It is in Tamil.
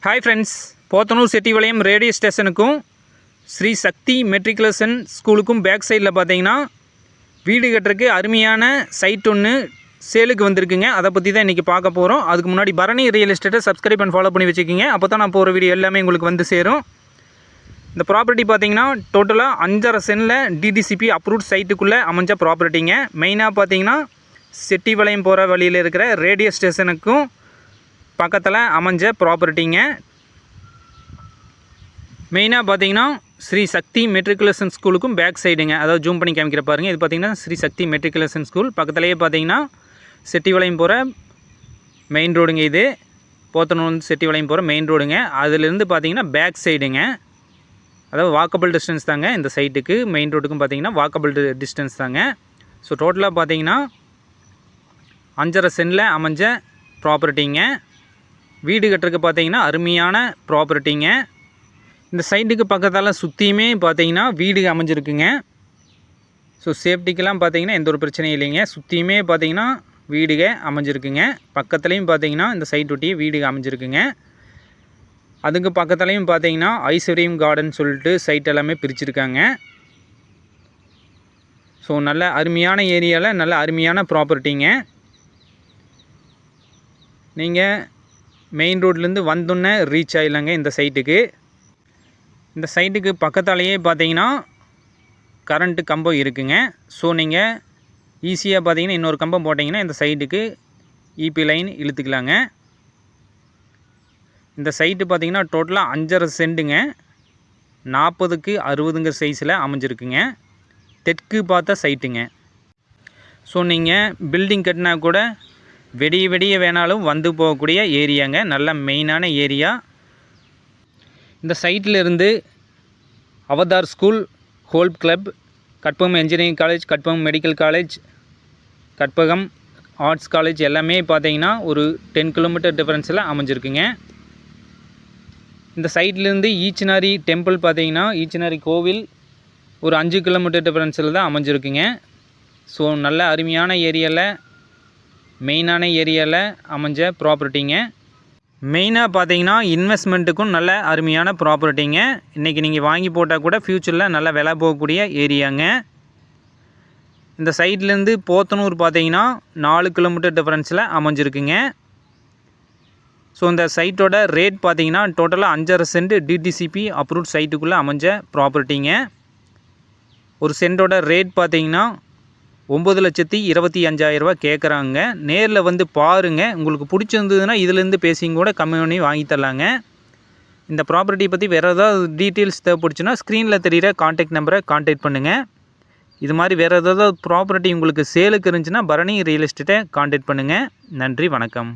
Hi friends, Podanur Chettipalayam radio ஸ்டேஷனுக்கும் ஸ்ரீ சக்தி மெட்ரிகுலேஷன் ஸ்கூலுக்கும் பேக் சைடில் பார்த்தீங்கன்னா வீடு கட்டுறதுக்கு அருமையான சைட் ஒன்று சேலுக்கு வந்திருக்குங்க. அதை பற்றி தான் இன்றைக்கி பார்க்க போகிறோம். அதுக்கு முன்னாடி பரணி ரியல் எஸ்டேட்டை சப்ஸ்கிரைப் பண்ணி ஃபாலோ பண்ணி வச்சுக்கிங்க. அப்போ தான் நான் போகிற வீடியோ எல்லாமே உங்களுக்கு வந்து சேரும். இந்த ப்ராப்பர்ட்டி பார்த்தீங்கன்னா டோட்டலாக 5.5 சென்டில் டிடிசிபி அப்ரூவ்ட் சைட்டுக்குள்ளே அமைஞ்ச ப்ராப்பர்ட்டிங்க. மெயினாக பார்த்தீங்கன்னா செட்டிபாளையம் போகிற வழியில் இருக்கிற ரேடியோ ஸ்டேஷனுக்கும் பக்கத்தில் அமைஞ்ச ப்ராப்பர்ட்டிங்க. மெயினாக பார்த்தீங்கன்னா ஸ்ரீ சக்தி மெட்ரிகுலேஷன் ஸ்கூலுக்கும் பேக் சைடுங்க. அதாவது ஜூம் பண்ணி காமிக்கிற பாருங்கள். இது பார்த்தீங்கன்னா ஸ்ரீ சக்தி மெட்ரிகுலேஷன் ஸ்கூல் பக்கத்துலேயே பார்த்தீங்கன்னா செட்டிபாளையம் போகிற மெயின் ரோடுங்க. இது போத்தனூர் செட்டிபாளையம் போகிற மெயின் ரோடுங்க. அதுலேருந்து பார்த்தீங்கன்னா பேக் சைடுங்க. அதாவது வாக்கபிள் டிஸ்டன்ஸ் தாங்க இந்த சைட்டுக்கு. மெயின் ரோட்டுக்கும் பார்த்தீங்கன்னா வாக்கபிள் டிஸ்டன்ஸ் தாங்க. ஸோ டோட்டலாக பார்த்தீங்கன்னா 5.5 சென்டில் அமைஞ்ச ப்ராப்பர்ட்டிங்க. வீடு கட்டுறதுக்கு பார்த்தீங்கன்னா அருமையான ப்ராப்பர்ட்டிங்க. இந்த சைட்டுக்கு பக்கத்தால் சுற்றியுமே பார்த்தீங்கன்னா வீடு அமைஞ்சிருக்குங்க. ஸோ சேஃப்டிக்கெலாம் பார்த்தீங்கன்னா எந்த ஒரு பிரச்சனையும் இல்லைங்க. சுற்றியுமே பார்த்தீங்கன்னா வீடுக அமைஞ்சிருக்குங்க. பக்கத்துலேயும் பார்த்தீங்கன்னா இந்த சைட் ஒட்டியே வீடு அமைஞ்சிருக்குங்க. அதுக்கு பக்கத்துலேயும் பார்த்தீங்கன்னா ஐஸ்வர்யம் கார்டன் சொல்லிட்டு சைட் எல்லாமே பிரிச்சுருக்காங்க. ஸோ நல்ல அருமையான ஏரியாவில் நல்ல அருமையான ப்ராப்பர்ட்டிங்க. நீங்கள் மெயின் ரோட்லேருந்து வந்தோன்னே ரீச் ஆகிடலாங்க இந்த சைட்டுக்கு. இந்த சைட்டுக்கு பக்கத்தாலேயே பார்த்தீங்கன்னா கரண்ட்டு கம்பம் இருக்குங்க. ஸோ நீங்கள் ஈஸியாக பார்த்தீங்கன்னா இன்னொரு கம்பம் போட்டிங்கன்னா இந்த சைட்டுக்கு இபி லைன் இழுத்துக்கலாங்க. இந்த சைட்டு பார்த்தீங்கன்னா டோட்டலாக 5.5 சென்ட்டுங்க. 40க்கு 60ங்கிற சைஸில் அமைஞ்சிருக்குங்க. தெற்கு பார்த்த சைட்டுங்க. ஸோ நீங்கள் பில்டிங் கட்டினா கூட வெடிய வேணாலும் வந்து போகக்கூடிய ஏரியாங்க. நல்ல மெயினான ஏரியா. இந்த சைட்டில் இருந்து Avatar school, golf club, Karpagam engineering college, Karpagam medical college, Karpagam arts college எல்லாமே பார்த்தீங்கன்னா ஒரு 10 கிலோமீட்டர் டிஃபரன்ஸில் அமைஞ்சிருக்குங்க. இந்த சைட்லேருந்து ஈச்சனாரி டெம்பிள் பார்த்தீங்கன்னா ஈச்சனாரி கோவில் ஒரு 5 கிலோமீட்டர் டிஃபரன்ஸில் தான் அமைஞ்சிருக்குங்க. ஸோ நல்ல அருமையான ஏரியாவில் மெயினான ஏரியாவில் அமைஞ்ச ப்ராப்பர்ட்டிங்க. மெயினாக பார்த்தீங்கன்னா இன்வெஸ்ட்மெண்ட்டுக்கும் நல்ல அருமையான ப்ராப்பர்ட்டிங்க. இன்றைக்கி நீங்கள் வாங்கி போட்டால் கூட ஃப்யூச்சரில் நல்ல விலை போகக்கூடிய ஏரியாங்க. இந்த சைட்லேருந்து போத்தனூர் பார்த்தீங்கன்னா 4 கிலோமீட்டர் டிஃபரன்ஸில் அமைஞ்சிருக்குங்க. ஸோ இந்த சைட்டோட ரேட் பார்த்தீங்கன்னா டோட்டலாக 5.5 சென்ட் டிடிசிபி அப்ரூவ்ட் சைட்டுக்குள்ளே அமைஞ்ச ப்ராப்பர்ட்டிங்க. ஒரு சென்ட்டோட ரேட் பார்த்தீங்கன்னா 9,25,000 ரூபா கேட்குறாங்க. நேரில் வந்து பாருங்கள். உங்களுக்கு பிடிச்சிருந்ததுன்னா இதிலேருந்து பேசிங்க கூட கம்மி பண்ணி வாங்கி தரலாங்க. இந்த ப்ராப்பர்ட்டி பற்றி வேறு ஏதாவது டீட்டெயில்ஸ் தேவைப்படுச்சுன்னா ஸ்க்ரீனில் தெரிகிற கான்டாக்ட் நம்பரை கான்டாக்ட் பண்ணுங்கள். இது மாதிரி வேறு ஏதாவது ப்ராப்பர்ட்டி உங்களுக்கு சேலுக்கு இருந்துச்சுன்னா பரணி ரியல் எஸ்டேட்டை கான்டாக்ட் பண்ணுங்கள். நன்றி, வணக்கம்.